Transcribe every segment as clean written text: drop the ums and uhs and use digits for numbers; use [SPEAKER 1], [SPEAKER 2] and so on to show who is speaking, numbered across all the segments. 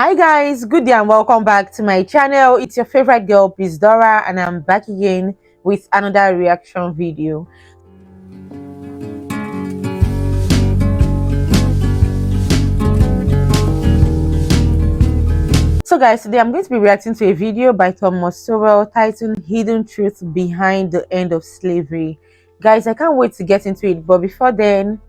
[SPEAKER 1] Hi guys, good day and welcome back to my channel. It's your favorite girl, Peace Dora, and I'm back again with another reaction video. So guys, today I'm going to be reacting to a video by Sowell titled Hidden Truth Behind the End of Slavery. Guys, I can't wait to get into it, but before then,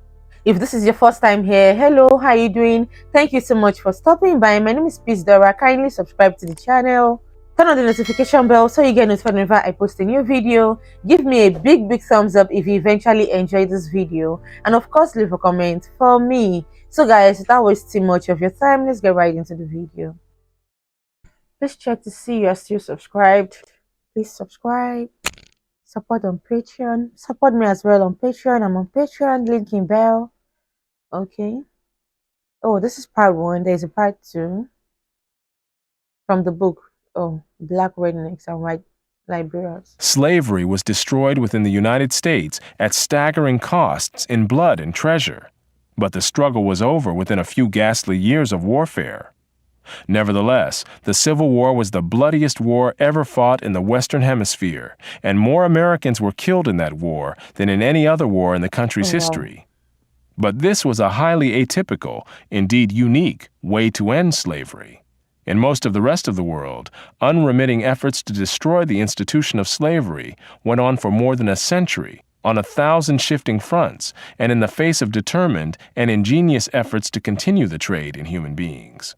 [SPEAKER 1] if this is your first time here, hello, how are you doing? Thank you so much for stopping by. My name is Peace Dora. Kindly subscribe to the channel. Turn on the notification bell so you get notified whenever I post a new video. Give me a big thumbs up if you eventually enjoyed this video. And of course, leave a comment for me. So guys, without wasting much of your time, let's get right into the video. Please check to see you are still subscribed. Please subscribe. Support on Patreon. Support me as well on Patreon. I'm on Patreon. Link in bell. Okay. Oh, this is part 1. There's a part 2 from the book. Oh, Black Rednecks and White Liberals.
[SPEAKER 2] Slavery was destroyed within the United States at staggering costs in blood and treasure, but the struggle was over within a few ghastly years of warfare. Nevertheless, the Civil War was the bloodiest war ever fought in the Western Hemisphere, and more Americans were killed in that war than in any other war in the country's history. But this was a highly atypical, indeed unique, way to end slavery. In most of the rest of the world, unremitting efforts to destroy the institution of slavery went on for more than a century, on 1,000 shifting fronts, and in the face of determined and ingenious efforts to continue the trade in human beings.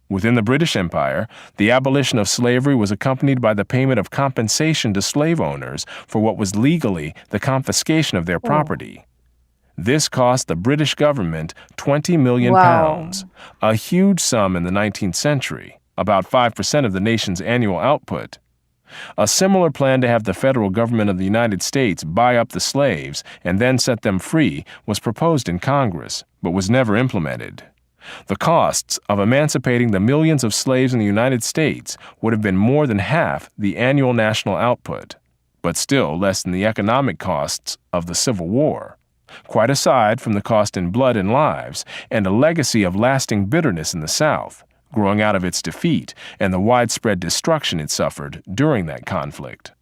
[SPEAKER 2] Within the British Empire, the abolition of slavery was accompanied by the payment of compensation to slave owners for what was legally the confiscation of their property. This cost the British government £20 million, a huge sum in the 19th century, about 5% of the nation's annual output. A similar plan to have the federal government of the United States buy up the slaves and then set them free was proposed in Congress, but was never implemented. The costs of emancipating the millions of slaves in the United States would have been more than half the annual national output, but still less than the economic costs of the Civil War, quite aside from the cost in blood and lives and a legacy of lasting bitterness in the South, growing out of its defeat and the widespread destruction it suffered during that conflict.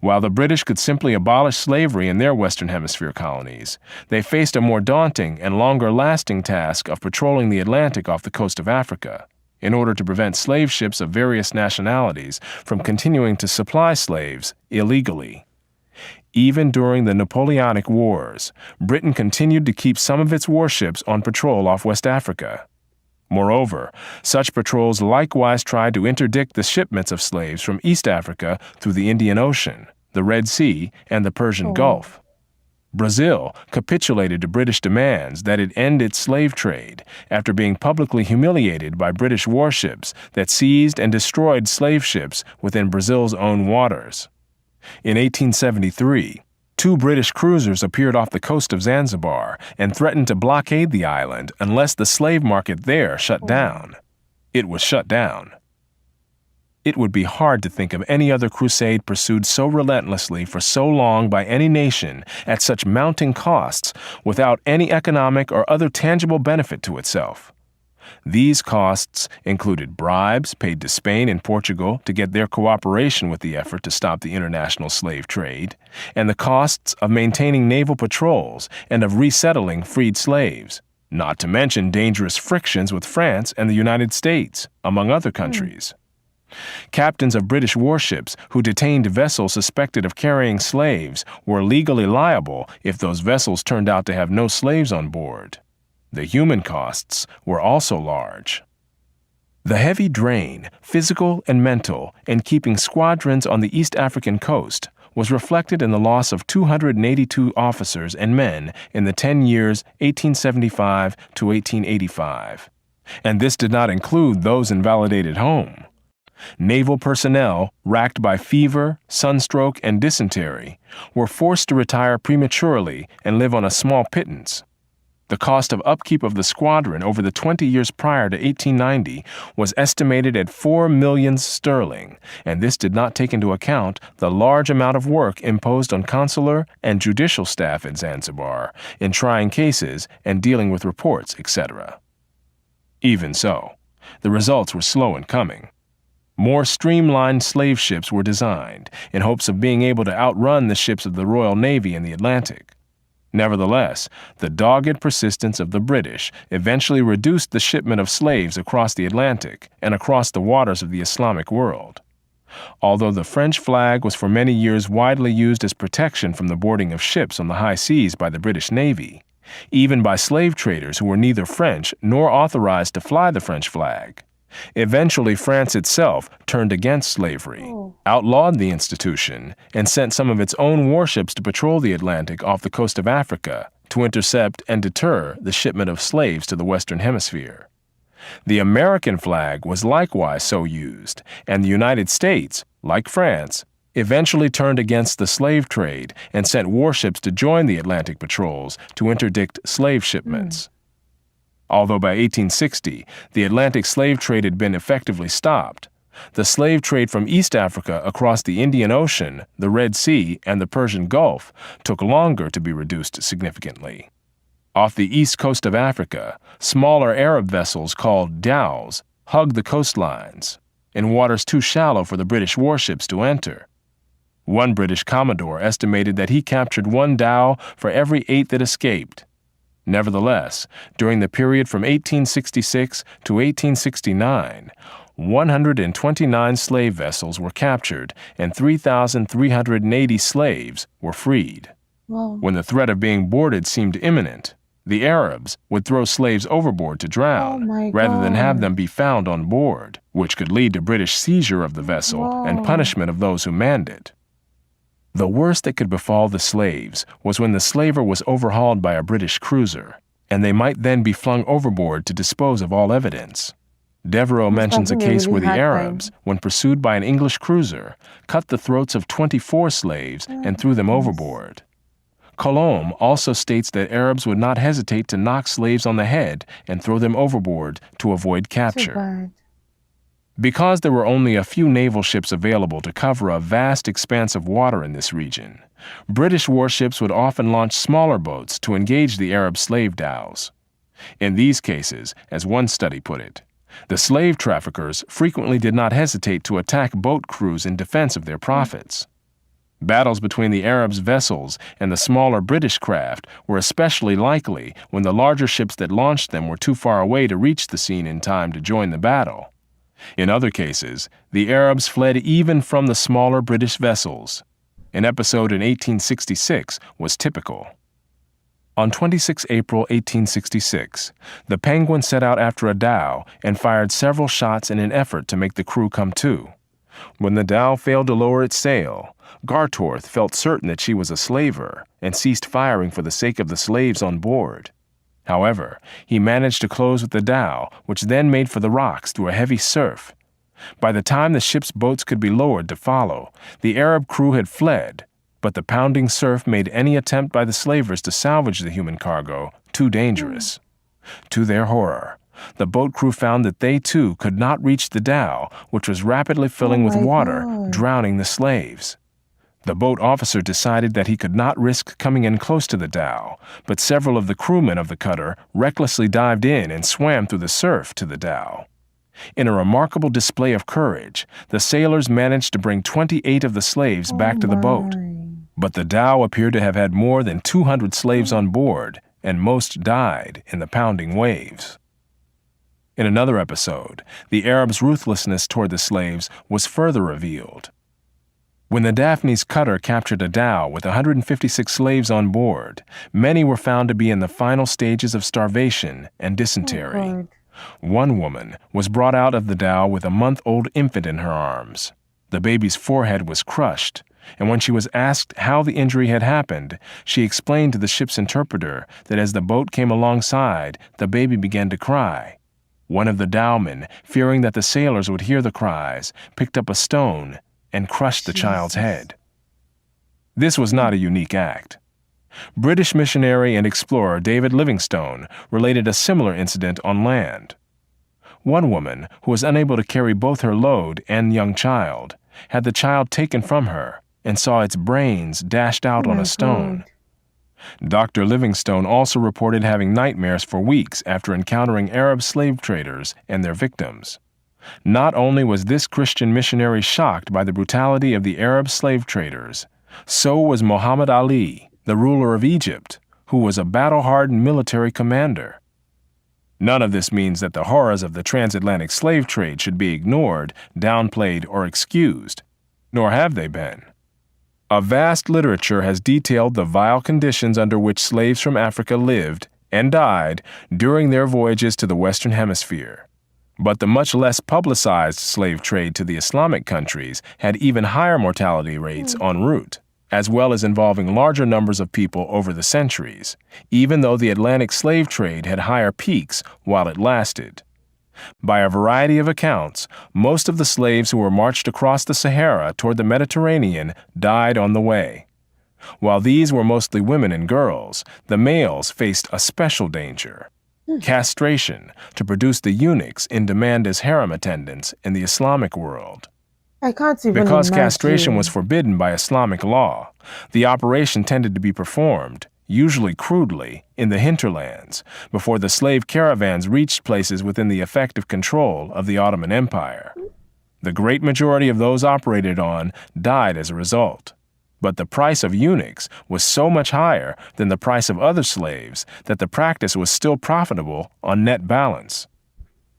[SPEAKER 2] While the British could simply abolish slavery in their Western Hemisphere colonies, they faced a more daunting and longer-lasting task of patrolling the Atlantic off the coast of Africa in order to prevent slave ships of various nationalities from continuing to supply slaves illegally. Even during the Napoleonic Wars, Britain continued to keep some of its warships on patrol off West Africa. Moreover, such patrols likewise tried to interdict the shipments of slaves from East Africa through the Indian Ocean, the Red Sea, and the Persian Gulf. Brazil capitulated to British demands that it end its slave trade after being publicly humiliated by British warships that seized and destroyed slave ships within Brazil's own waters. In 1873, 2 British cruisers appeared off the coast of Zanzibar and threatened to blockade the island unless the slave market there shut down. It was shut down. It would be hard to think of any other crusade pursued so relentlessly for so long by any nation at such mounting costs without any economic or other tangible benefit to itself. These costs included bribes paid to Spain and Portugal to get their cooperation with the effort to stop the international slave trade, and the costs of maintaining naval patrols and of resettling freed slaves, not to mention dangerous frictions with France and the United States, among other countries. Captains of British warships who detained vessels suspected of carrying slaves were legally liable if those vessels turned out to have no slaves on board. The human costs were also large. The heavy drain, physical and mental, in keeping squadrons on the East African coast was reflected in the loss of 282 officers and men in the 10 years 1875 to 1885. And this did not include those invalidated home. Naval personnel, racked by fever, sunstroke, and dysentery, were forced to retire prematurely and live on a small pittance. The cost of upkeep of the squadron over the 20 years prior to 1890 was estimated at 4 million sterling, and this did not take into account the large amount of work imposed on consular and judicial staff at Zanzibar in trying cases and dealing with reports, etc. Even so, The results were slow in coming. More streamlined slave ships were designed in hopes of being able to outrun the ships of the Royal Navy in the Atlantic. Nevertheless, the dogged persistence of the British eventually reduced the shipment of slaves across the Atlantic and across the waters of the Islamic world. Although the French flag was for many years widely used as protection from the boarding of ships on the high seas by the British Navy, even by slave traders who were neither French nor authorized to fly the French flag, eventually France itself turned against slavery, outlawed the institution, and sent some of its own warships to patrol the Atlantic off the coast of Africa to intercept and deter the shipment of slaves to the Western Hemisphere. The American flag was likewise so used, and the United States, like France, eventually turned against the slave trade and sent warships to join the Atlantic patrols to interdict slave shipments. Although by 1860, the Atlantic slave trade had been effectively stopped, the slave trade from East Africa across the Indian Ocean, the Red Sea, and the Persian Gulf took longer to be reduced significantly. Off the east coast of Africa, smaller Arab vessels called dhows hugged the coastlines, in waters too shallow for the British warships to enter. One British commodore estimated that he captured one dhow for every 8 that escaped. Nevertheless, during the period from 1866 to 1869, 129 slave vessels were captured and 3,380 slaves were freed.
[SPEAKER 1] Wow.
[SPEAKER 2] When the threat of being boarded seemed imminent, the Arabs would throw slaves overboard to drown rather than have them be found on board, which could lead to British seizure of the vessel and punishment of those who manned it. The worst that could befall the slaves was when the slaver was overhauled by a British cruiser, and they might then be flung overboard to dispose of all evidence. Devereux mentions a case where the Arabs, when pursued by an English cruiser, cut the throats of 24 slaves and threw them overboard. Colomb also states that Arabs would not hesitate to knock slaves on the head and throw them overboard to avoid capture. Because there were only a few naval ships available to cover a vast expanse of water in this region, British warships would often launch smaller boats to engage the Arab slave dhows. In these cases, as one study put it, the slave traffickers frequently did not hesitate to attack boat crews in defense of their profits. Battles between the Arabs' vessels and the smaller British craft were especially likely when the larger ships that launched them were too far away to reach the scene in time to join the battle. In other cases, the Arabs fled even from the smaller British vessels. An episode in 1866 was typical. On 26 April 1866, the Penguin set out after a dhow and fired several shots in an effort to make the crew come to. When the dhow failed to lower its sail, Gartorth felt certain that she was a slaver and ceased firing for the sake of the slaves on board. However, he managed to close with the dhow, which then made for the rocks through a heavy surf. By the time the ship's boats could be lowered to follow, the Arab crew had fled, but the pounding surf made any attempt by the slavers to salvage the human cargo too dangerous. To their horror, the boat crew found that they too could not reach the dhow, which was rapidly filling with water, drowning the slaves. The boat officer decided that he could not risk coming in close to the dhow, but several of the crewmen of the cutter recklessly dived in and swam through the surf to the dhow. In a remarkable display of courage, the sailors managed to bring 28 of the slaves back to the boat. But the dhow appeared to have had more than 200 slaves on board, and most died in the pounding waves. In another episode, the Arabs' ruthlessness toward the slaves was further revealed. When the Daphne's cutter captured a dhow with 156 slaves on board, many were found to be in the final stages of starvation and dysentery. One woman was brought out of the dhow with a month-old infant in her arms. The baby's forehead was crushed, and when she was asked how the injury had happened, she explained to the ship's interpreter that as the boat came alongside, the baby began to cry. One of the dowmen, fearing that the sailors would hear the cries, picked up a stone and crushed the child's head. This was not a unique act. British missionary and explorer David Livingstone related a similar incident on land. One woman, who was unable to carry both her load and young child, had the child taken from her and saw its brains dashed out on a stone. Dr. Livingstone also reported having nightmares for weeks after encountering Arab slave traders and their victims. Not only was this Christian missionary shocked by the brutality of the Arab slave traders, so was Muhammad Ali, the ruler of Egypt, who was a battle-hardened military commander. None of this means that the horrors of the transatlantic slave trade should be ignored, downplayed, or excused, nor have they been. A vast literature has detailed the vile conditions under which slaves from Africa lived and died during their voyages to the Western Hemisphere. But the much less publicized slave trade to the Islamic countries had even higher mortality rates en route, as well as involving larger numbers of people over the centuries, even though the Atlantic slave trade had higher peaks while it lasted. By a variety of accounts, most of the slaves who were marched across the Sahara toward the Mediterranean died on the way. While these were mostly women and girls, the males faced a special danger: castration, to produce the eunuchs in demand as harem attendants in the Islamic world.
[SPEAKER 1] I can't even
[SPEAKER 2] Because
[SPEAKER 1] imagine.
[SPEAKER 2] castration was forbidden by Islamic law, the operation tended to be performed, usually crudely, in the hinterlands, before the slave caravans reached places within the effective control of the Ottoman Empire. The great majority of those operated on died as a result. But the price of eunuchs was so much higher than the price of other slaves that the practice was still profitable on net balance.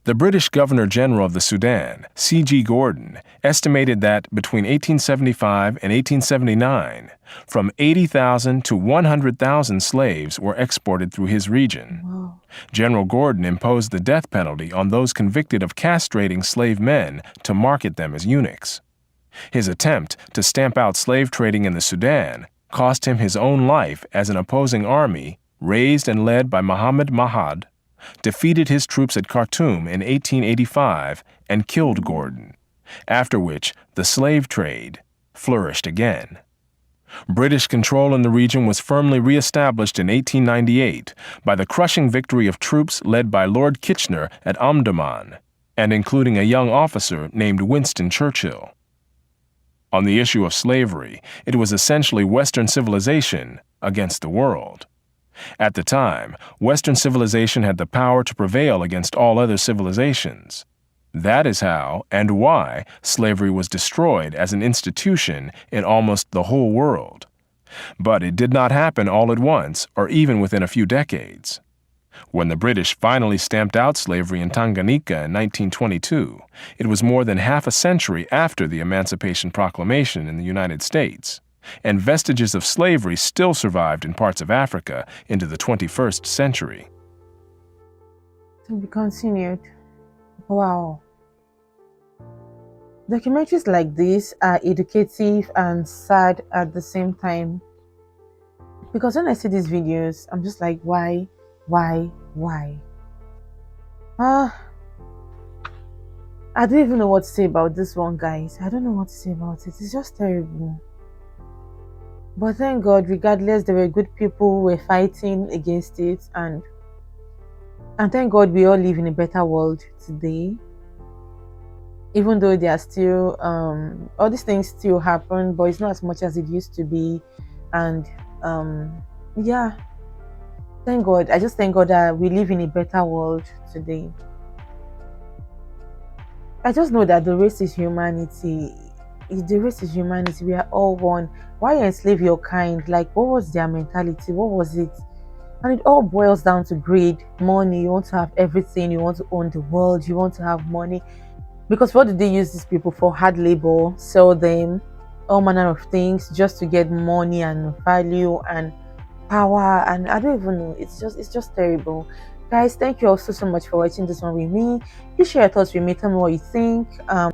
[SPEAKER 2] The British Governor-General of the Sudan, C.G. Gordon, estimated that between 1875 and 1879, from 80,000 to 100,000 slaves were exported through his region.
[SPEAKER 1] Wow.
[SPEAKER 2] General Gordon imposed the death penalty on those convicted of castrating slave men to market them as eunuchs. His attempt to stamp out slave trading in the Sudan cost him his own life as an opposing army, raised and led by Muhammad Mahad, defeated his troops at Khartoum in 1885 and killed Gordon, after which the slave trade flourished again. British control in the region was firmly re-established in 1898 by the crushing victory of troops led by Lord Kitchener at Omdurman, and including a young officer named Winston Churchill. On the issue of slavery, it was essentially Western civilization against the world. At the time, Western civilization had the power to prevail against all other civilizations. That is how and why slavery was destroyed as an institution in almost the whole world. But it did not happen all at once or even within a few decades. When the British finally stamped out slavery in Tanganyika in 1922, it was more than half a century after the Emancipation Proclamation in the United States, and vestiges of slavery still survived in parts of Africa into the 21st century.
[SPEAKER 1] To be continued. Wow. Documentaries like this are educative and sad at the same time. Because when I see these videos, I'm just like, why? I don't even know what to say about this one, guys. I don't know what to say about it. It's just terrible. But thank God, regardless, there were good people who were fighting against it, and thank God we all live in a better world today. Even though there are still all these things still happen, but it's not as much as it used to be. And yeah, thank God. I just thank God that we live in a better world today. I just know that the race is humanity. The race is humanity. We are all one. Why enslave your kind? Like, what was their mentality? What was it? And it all boils down to greed, money. You want to have everything. You want to own the world. You want to have money. Because what did they use these people for? Hard labor, sell them, all manner of things just to get money and value and power. And I don't even know. It's just terrible. Guys, thank you all so much for watching this one with me. Please share your thoughts with me. Tell me what you think.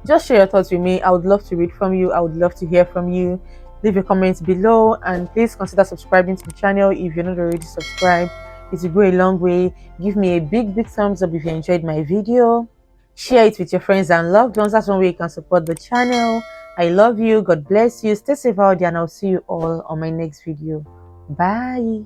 [SPEAKER 1] Just share your thoughts with me. I would love to read from you. I would love to hear from you. Leave your comments below, and please consider subscribing to the channel if you're not already subscribed. It will go a long way. Give me a big thumbs up if you enjoyed my video. Share it with your friends and loved ones. That's one way you can support the channel. I love you. God bless you. Stay safe out there, and I'll see you all on my next video. Bye.